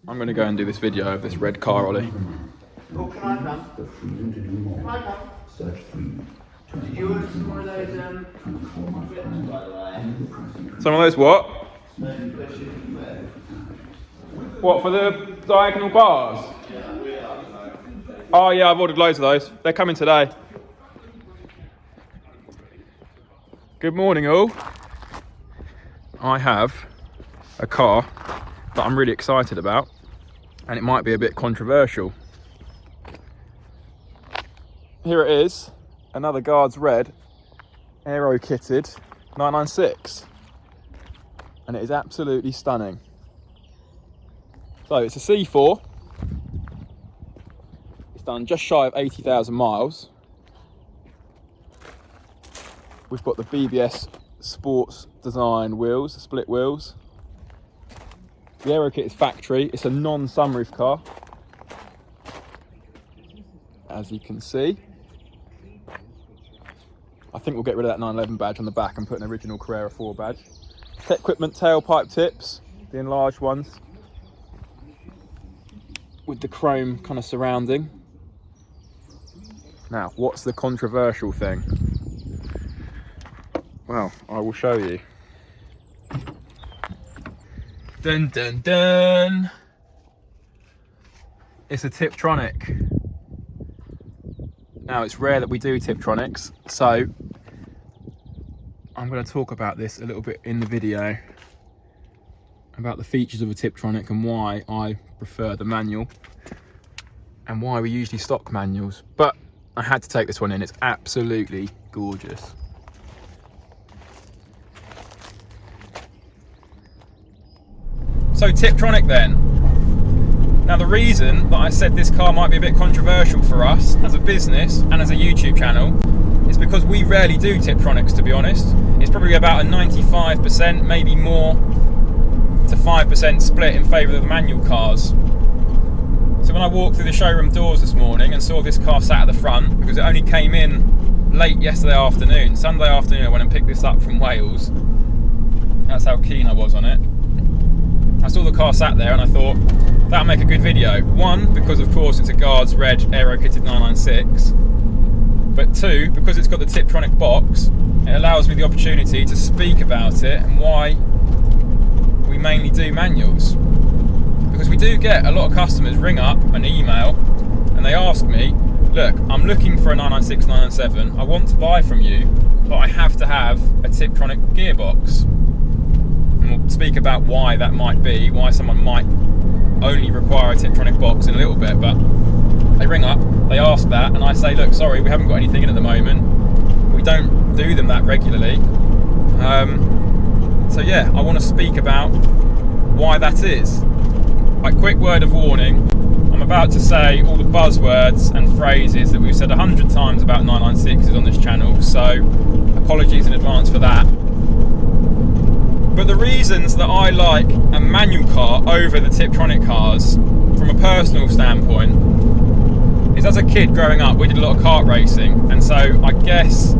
I'm going to go and do this video of this red car, Ollie. Oh, can I come? Can I come? Did you order some more of those flips, by the way? Some of those what? What, for the diagonal bars? Oh yeah, I've ordered loads of those. They're coming today. Good morning all. I have a car that I'm really excited about, and it might be a bit controversial. Here it is, another Guards Red aero kitted 996, and it is absolutely stunning. So it's a C4, it's done just shy of 80,000 miles. We've got the BBS Sports Design wheels, the split wheels. The aero kit is factory, it's a non-sunroof car, as you can see. I think we'll get rid of that 911 badge on the back and put an original Carrera 4 badge. Tech equipment tailpipe tips, the enlarged ones, with the chrome kind of surrounding. Now, what's the controversial thing? Well, I will show you. Dun dun dun! It's a Tiptronic. Now, it's rare that we do Tiptronics, so I'm going to talk about this a little bit in the video, about the features of a Tiptronic and why I prefer the manual and why we usually stock manuals. But I had to take this one in, it's absolutely gorgeous. So Tiptronic then. Now the reason that I said this car might be a bit controversial for us as a business and as a YouTube channel is because we rarely do Tiptronics, to be honest. It's probably about a 95%, maybe more, to 5% split in favour of the manual cars. So when I walked through the showroom doors this morning and saw this car sat at the front, because it only came in late yesterday afternoon, Sunday afternoon I went and picked this up from Wales. That's how keen I was on it. I saw the car sat there and I thought, that'll make a good video. One, because of course it's a Guards Red aero kitted 996. But two, because it's got the Tiptronic box, it allows me the opportunity to speak about it and why we mainly do manuals. Because we do get a lot of customers ring up and email and they ask me, look, I'm looking for a 996, 997, I want to buy from you, but I have to have a Tiptronic gearbox. And we'll speak about why that might be, why someone might only require a Tiptronic box in a little bit, but they ring up, they ask that, and I say, look, sorry, we haven't got anything in at the moment. We don't do them that regularly. So yeah, I want to speak about why that is. A quick word of warning, I'm about to say all the buzzwords and phrases that we've said 100 times about 996s on this channel, so apologies in advance for that. But the reasons that I like a manual car over the Tiptronic cars, from a personal standpoint, is as a kid growing up, we did a lot of kart racing, and so I guess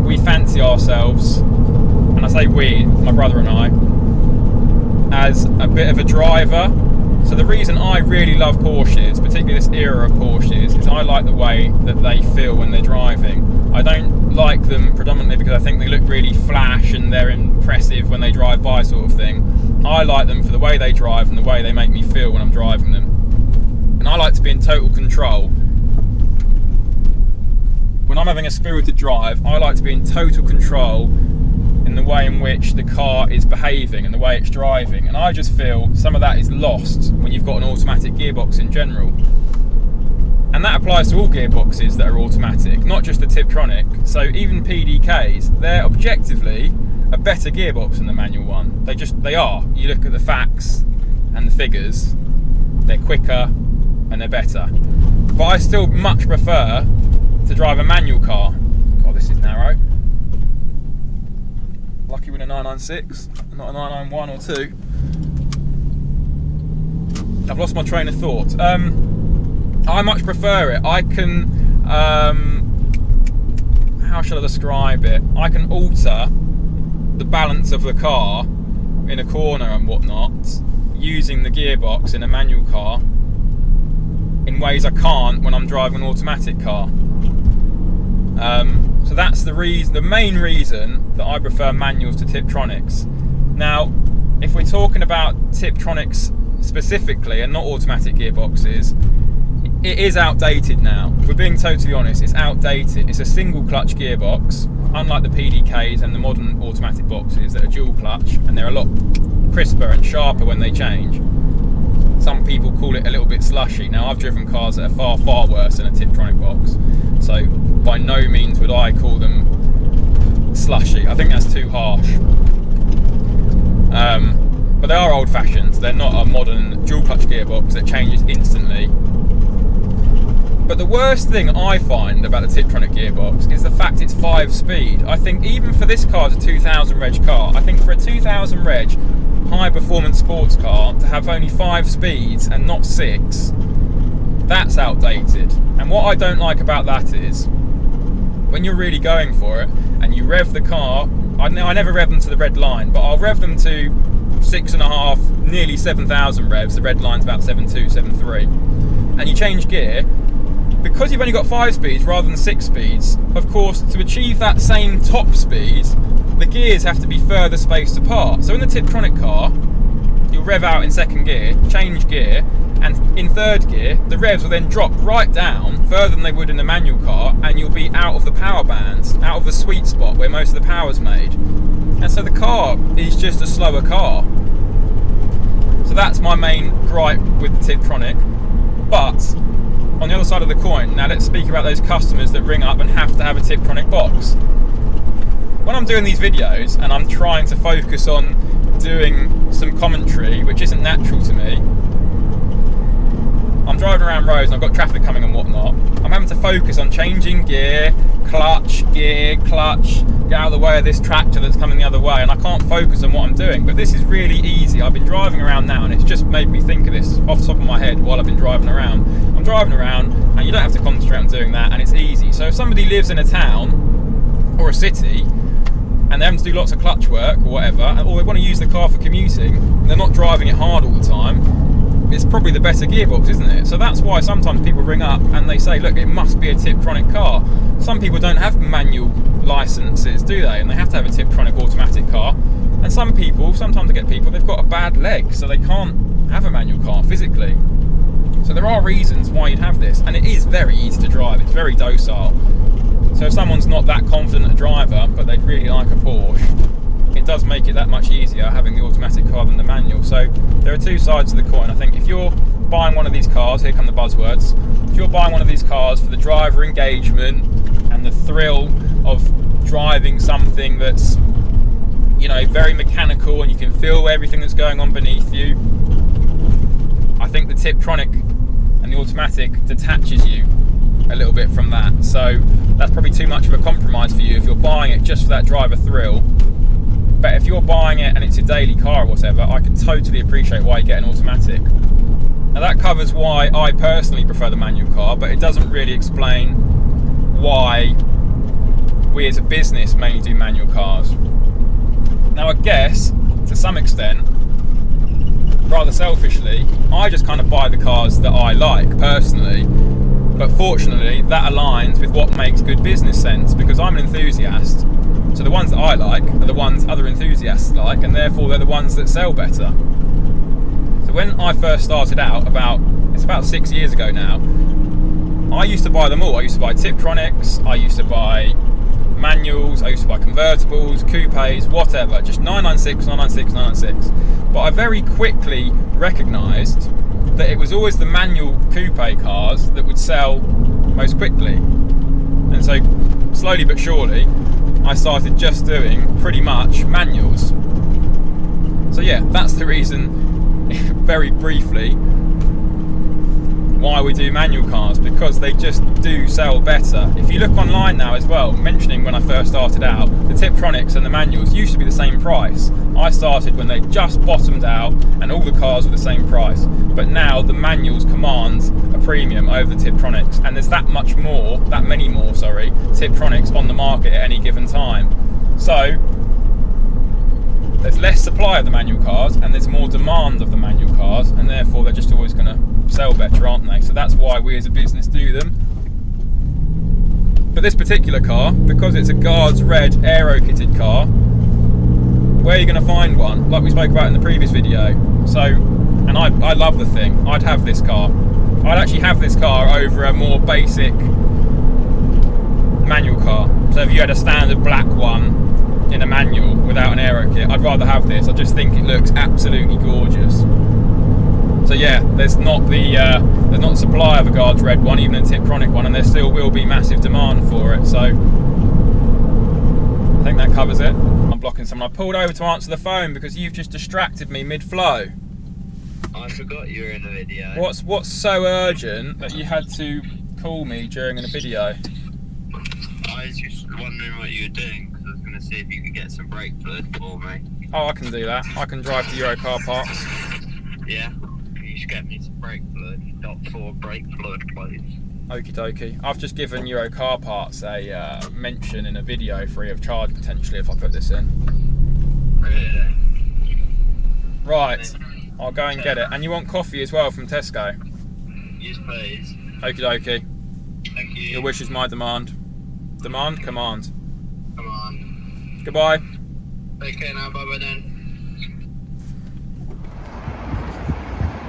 we fancy ourselves, and I say we, my brother and I, as a bit of a driver. So the reason I really love Porsches, particularly this era of Porsches, is I like the way that they feel when they're driving. I don't like them predominantly because I think they look really flash and they're impressive when they drive by, sort of thing. I like them for the way they drive and the way they make me feel when I'm driving them. And I like to be in total control. When I'm having a spirited drive, I like to be in total control in the way in which the car is behaving and the way it's driving. And I just feel some of that is lost when you've got an automatic gearbox in general. And that applies to all gearboxes that are automatic, not just the Tiptronic. So even PDKs, they're objectively a better gearbox than the manual one. They are. You look at the facts and the figures, they're quicker and they're better. But I still much prefer to drive a manual car. God, this is narrow. Lucky with a 996, not a 991 or 2. I've lost my train of thought. I much prefer it. I can, how shall I describe it? I can alter the balance of the car in a corner and whatnot using the gearbox in a manual car in ways I can't when I'm driving an automatic car. So that's the main reason that I prefer manuals to Tiptronics. Now, if we're talking about Tiptronics specifically and not automatic gearboxes, it is outdated now. If we're being totally honest, it's outdated. It's a single clutch gearbox, unlike the PDKs and the modern automatic boxes that are dual clutch, and they're a lot crisper and sharper when they change. Some people call it a little bit slushy. Now, I've driven cars that are far, far worse than a Tiptronic box, so by no means would I call them slushy. I think that's too harsh. But they are old-fashioned. They're not a modern dual clutch gearbox that changes instantly. But the worst thing I find about the Tiptronic gearbox is the fact it's 5-speed. I think even for this car, it's a 2000 reg car, I think for a 2000 reg high performance sports car to have only 5 speeds and not 6, that's outdated. And what I don't like about that is when you're really going for it and you rev the car, I never rev them to the red line, but I'll rev them to 6.5, nearly 7,000 revs. The red line's about 7.2, 7.3, and you change gear. Because you've only got 5 speeds rather than 6 speeds, of course, to achieve that same top speed, the gears have to be further spaced apart. So in the Tiptronic car, you'll rev out in 2nd gear, change gear, and in 3rd gear, the revs will then drop right down further than they would in a manual car, and you'll be out of the power bands, out of the sweet spot where most of the power's made. And so the car is just a slower car. So that's my main gripe with the Tiptronic. But on the other side of the coin, now let's speak about those customers that ring up and have to have a Tiptronic box. When I'm doing these videos and I'm trying to focus on doing some commentary, which isn't natural to me, I'm driving around roads and I've got traffic coming and whatnot, I'm having to focus on changing gear, clutch, get out of the way of this tractor that's coming the other way, and I can't focus on what I'm doing. But this is really easy. I've been driving around now and it's just made me think of this off the top of my head while I've been driving around. I'm driving around and you don't have to concentrate on doing that, and it's easy. So if somebody lives in a town or a city and they have to do lots of clutch work or whatever, or they want to use the car for commuting and they're not driving it hard all the time, it's probably the better gearbox, isn't it? So that's why sometimes people ring up and they say, look, it must be a Tiptronic car. Some people don't have manual licenses, do they? And they have to have a Tiptronic automatic car. And some people, sometimes I get people, they've got a bad leg, so they can't have a manual car physically. So there are reasons why you'd have this, and it is very easy to drive. It's very docile. So if someone's not that confident a driver, but they'd really like a Porsche, it does make it that much easier having the automatic car than the manual. So there are two sides to the coin. I think if you're buying one of these cars, here come the buzzwords, if you're buying one of these cars for the driver engagement and the thrill of driving something that's, you know, very mechanical and you can feel everything that's going on beneath you, I think the Tiptronic and the automatic detaches you a little bit from that. So that's probably too much of a compromise for you if you're buying it just for that driver thrill. But if you're buying it and it's a daily car or whatever, I can totally appreciate why you get an automatic. Now that covers why I personally prefer the manual car, but it doesn't really explain why we as a business mainly do manual cars. Now I guess, to some extent, rather selfishly, I just kind of buy the cars that I like personally, but fortunately that aligns with what makes good business sense, because I'm an enthusiast. So the ones that I like are the ones other enthusiasts like, and therefore they're the ones that sell better. So when I first started out, it's about 6 years ago now, I used to buy them all. I used to buy Tiptronics, I used to buy manuals, I used to buy convertibles, coupes, whatever, just 996, 996, 996. But I very quickly recognised that it was always the manual coupe cars that would sell most quickly. And so slowly but surely, I started just doing pretty much manuals. So yeah, that's the reason, very briefly, why we do manual cars, because they just do sell better. If you look online now as well, mentioning when I first started out, the Tiptronics and the manuals used to be the same price. I started when they just bottomed out and all the cars were the same price. But now the manuals command a premium over the Tiptronics, and there's that many more Tiptronics on the market at any given time. So there's less supply of the manual cars and there's more demand of the manual cars, and therefore they're just always going to sell better, aren't they? So that's why we as a business do them. But this particular car, because it's a Guards Red aero kitted car, where are you going to find one? Like we spoke about in the previous video. So, and I love the thing. I'd have this car. I'd actually have this car over a more basic manual car. So if you had a standard black one in a manual without an aero kit, I'd rather have this. I just think it looks absolutely gorgeous. So yeah, there's not the supply of a Guards Red one, even a Tiptronic one, and there still will be massive demand for it. So I think that covers it. I'm blocking someone. I pulled over to answer the phone because you've just distracted me mid-flow. I forgot you were in a video. What's so urgent that you had to call me during a video? I was just wondering what you were doing, because I was going to see if you could get some brake fluid for me. Oh, I can do that. I can drive to Euro Car Parks. Yeah, you should get me some brake fluid. .4 brake fluid, please. Okie dokie. I've just given Euro Car Parts a mention in a video free of charge, potentially, if I put this in. Really? Right, I'll go and get it. And you want coffee as well from Tesco? Yes, please. Okie dokie. Thank you. Your wish is my demand. Demand? Command. Come on. Goodbye. Take care now, bye-bye then.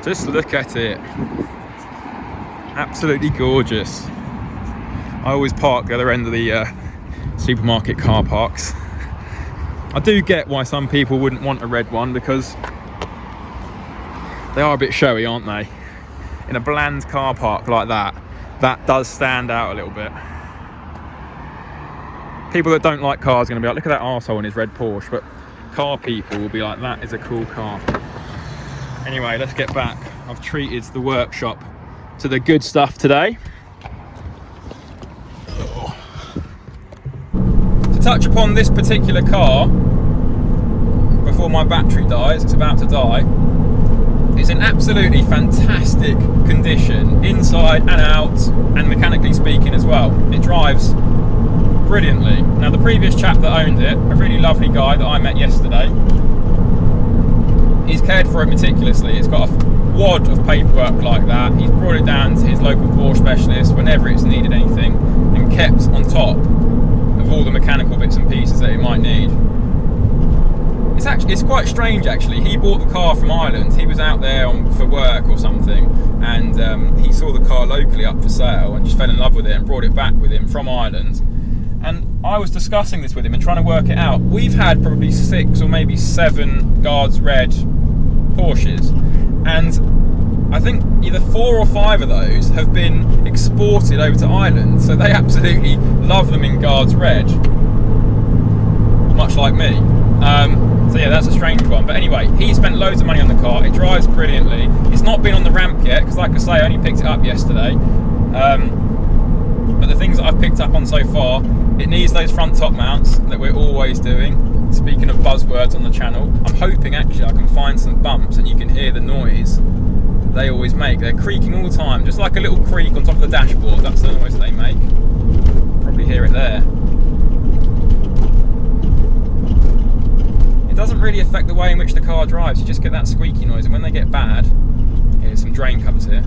Just look at it. Absolutely gorgeous. I always park the other end of the supermarket car parks. I do get why some people wouldn't want a red one, because they are a bit showy, aren't they? In a bland car park like that, that does stand out a little bit. People that don't like cars are going to be like, look at that arsehole in his red Porsche, but car people will be like, that is a cool car. Anyway, let's get back. I've treated the workshop to the good stuff today. To touch upon this particular car, before my battery dies, it's about to die, it's in absolutely fantastic condition, inside and out, and mechanically speaking as well. It drives brilliantly. Now, the previous chap that owned it, a really lovely guy that I met yesterday, he's cared for it meticulously. It's got a wad of paperwork like that. He's brought it down to his local Porsche specialist whenever it's needed anything, and kept on top of all the mechanical bits and pieces that it might need. It's quite strange actually. He bought the car from Ireland. He was out there for work or something, and he saw the car locally up for sale and just fell in love with it and brought it back with him from Ireland. And I was discussing this with him and trying to work it out. We've had probably 6 or maybe 7 Guards Red Porsches, and I think either 4 or 5 of those have been exported over to Ireland, so they absolutely love them in Guards Red, much like me. So yeah, that's a strange one. But anyway, he spent loads of money on the car. It drives brilliantly. It's not been on the ramp yet, because like I say, I only picked it up yesterday. But the things that I've picked up on so far, it needs those front top mounts that we're always doing. Speaking of buzzwords on the channel, I'm hoping actually I can find some bumps and you can hear the noise they always make. They're creaking all the time, just like a little creak on top of the dashboard. That's the noise that they make. Probably hear it there. It doesn't really affect the way in which the car drives. You just get that squeaky noise, and when they get bad, here's some drain covers here.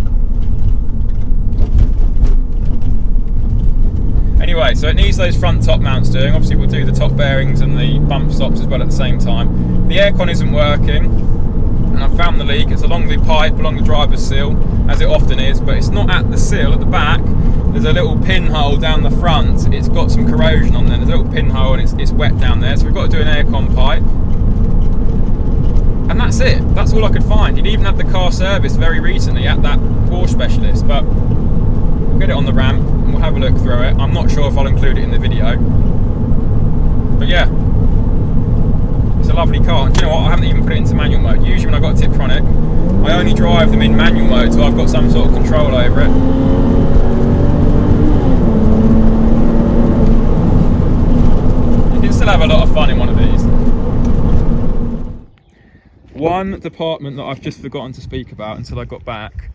Anyway, so it needs those front top mounts doing. Obviously we'll do the top bearings and the bump stops as well at the same time. The aircon isn't working, and I've found the leak. It's along the pipe, along the driver's sill, as it often is, but it's not at the sill, at the back. There's a little pinhole down the front. It's got some corrosion on there. There's a little pinhole and it's wet down there, so we've got to do an aircon pipe. And that's it. That's all I could find. He'd even had the car serviced very recently at that Porsche specialist, but we'll get it on the ramp and we'll have a look through it. I'm not sure if I'll include it in the video, but yeah, it's a lovely car. And do you know what? I haven't even put it into manual mode. Usually when I've got a Tiptronic, I only drive them in manual mode, so I've got some sort of control over it. You can still have a lot of fun in one of these. One department that I've just forgotten to speak about until I got back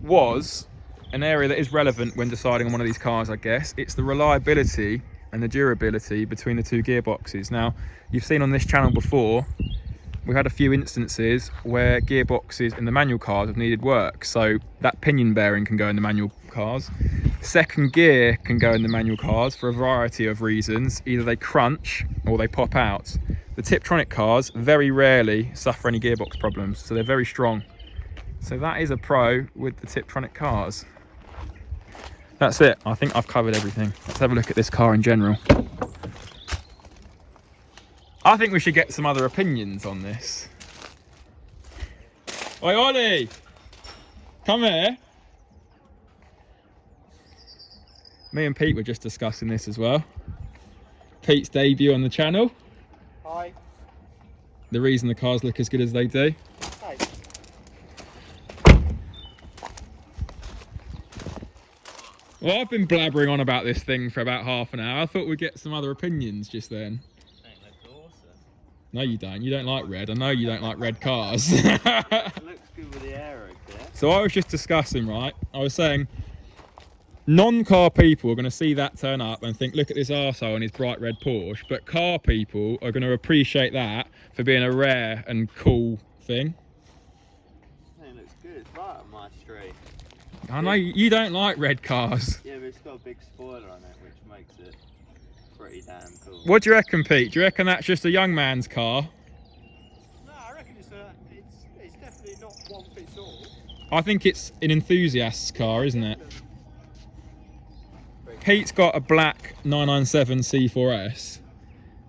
was an area that is relevant when deciding on one of these cars, I guess. It's the reliability and the durability between the two gearboxes. Now, you've seen on this channel before we had a few instances where gearboxes in the manual cars have needed work. So that pinion bearing can go in the manual cars. Second gear can go in the manual cars for a variety of reasons. Either they crunch or they pop out. The Tiptronic cars very rarely suffer any gearbox problems, so they're very strong. So that is a pro with the Tiptronic cars. That's it. I think I've covered everything. Let's have a look at this car in general. I think we should get some other opinions on this. Oi, Ollie! Come here. Me and Pete were just discussing this as well. Pete's debut on the channel. Hi. The reason the cars look as good as they do. Hi. Well, I've been blabbering on about this thing for about half an hour. I thought we'd get some other opinions just then. No, you don't. You don't like red. I know you don't like red cars. It looks good with the aero kit. So I was just discussing, right? I was saying, non-car people are going to see that turn up and think, look at this arsehole and his bright red Porsche. But car people are going to appreciate that for being a rare and cool thing. I think it looks good. It's right up my street. I know you don't like red cars. Yeah, but it's got a big spoiler on it, which makes it pretty damn cool. What do you reckon, Pete? Do you reckon that's just a young man's car? No, I reckon it's definitely not one fits all. I think it's an enthusiast's car, isn't it? Pete's got a black 997 C4S.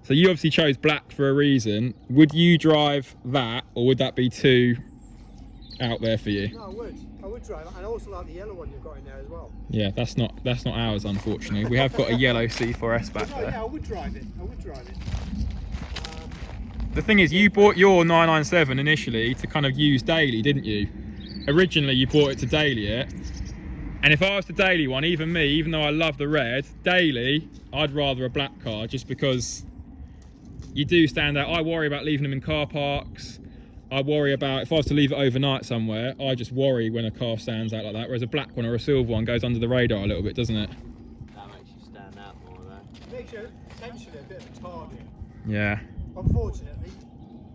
So you obviously chose black for a reason. Would you drive that, or would that be too out there for you? No, I would. I would drive it. And I also like the yellow one you've got in there as well. Yeah, that's not ours, unfortunately. We have got a yellow C4S back No, there. yeah, I would drive it. I would drive it. The thing is, you bought your 997 initially to kind of use daily, didn't you? Originally, you bought it to daily it. And if I was to daily one, even me, even though I love the red, daily, I'd rather a black car just because you do stand out. I worry about leaving them in car parks. I worry about, if I was to leave it overnight somewhere, I just worry when a car stands out like that. Whereas a black one or a silver one goes under the radar a little bit, doesn't it? That makes you stand out more though. Makes you essentially a bit of a target. Yeah. Unfortunately.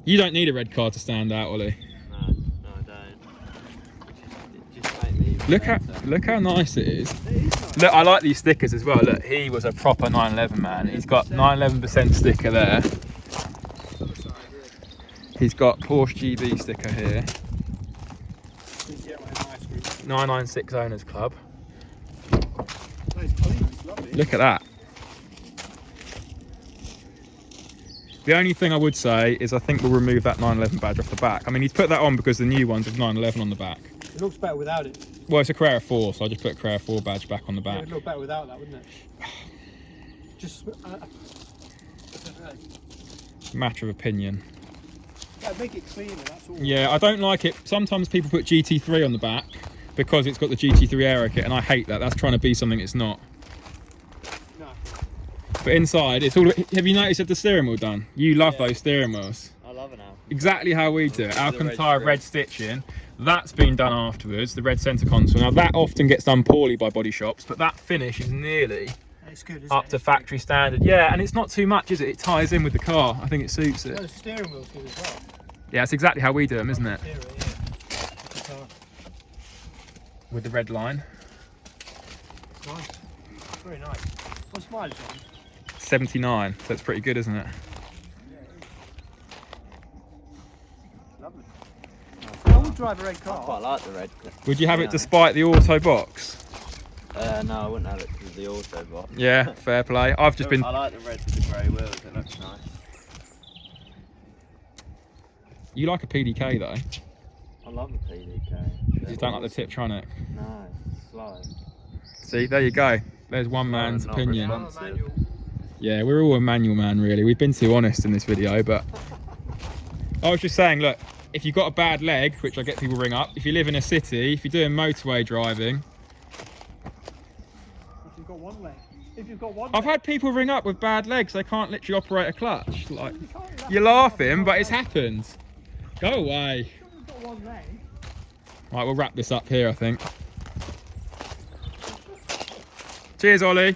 You don't need a red car to stand out, Ollie. No, I don't. It just makes me even Look how nice it is. It is nice. Look, I like these stickers as well. Look, he was a proper 911 man. He's got 911% sticker there. He's got Porsche GB sticker here. 996 Owners Club. It's clean, it's lovely. Look at that. The only thing I would say is I think we'll remove that 911 badge off the back. I mean, he's put that on because the new ones have 911 on the back. It looks better without it. Well, it's a Carrera 4, so I just put a Carrera 4 badge back on the Yeah, it back. would look better without that, wouldn't it? Just Matter of opinion. yeah, make it cleaner, that's all. Yeah, I don't like it. Sometimes people put GT3 on the back because it's got the GT3 aero kit, and I hate that. That's trying to be something it's not. No. But inside, it's all. Have you noticed the steering wheel done? You love those steering wheels. I love it now. Exactly how we do it. The Alcantara red red stitching. That's been done afterwards. The red centre console. Now that often gets done poorly by body shops, but that finish is nearly It's good, isn't up it? to factory standard. Yeah, and it's not too much, is it? It ties in with the car. I think it suits Well, it. the steering wheel's good as well. Yeah, it's exactly how we do them, isn't it? Steering, yeah. With the red line. Nice. Very nice. What's mileage on? 79. So it's pretty good, isn't it? Lovely. I would drive a red I car. quite like the red. Would you have it Yeah. despite the auto box? No, I wouldn't have it because of the auto box. Yeah, fair play. I've just been. I like the red with the grey wheels. It looks nice. You like a PDK though. I love the PDK. You just don't like the Tiptronic. No, it's slow. See, there you go. There's one man's not opinion. responsive. Manual. Yeah, we're all a manual man, really. We've been too honest in this video, but I was just saying, look, if you've got a bad leg, which I get people ring up, if you live in a city, if you're doing motorway driving, If you've got one leg. If you've got one I've leg. had people ring up with bad legs. They can't literally operate a clutch. Like, You can't laugh you're at laughing, one but it's leg. happened. Go away. If you've got one leg. Right, we'll wrap this up here, I think. Cheers, Ollie.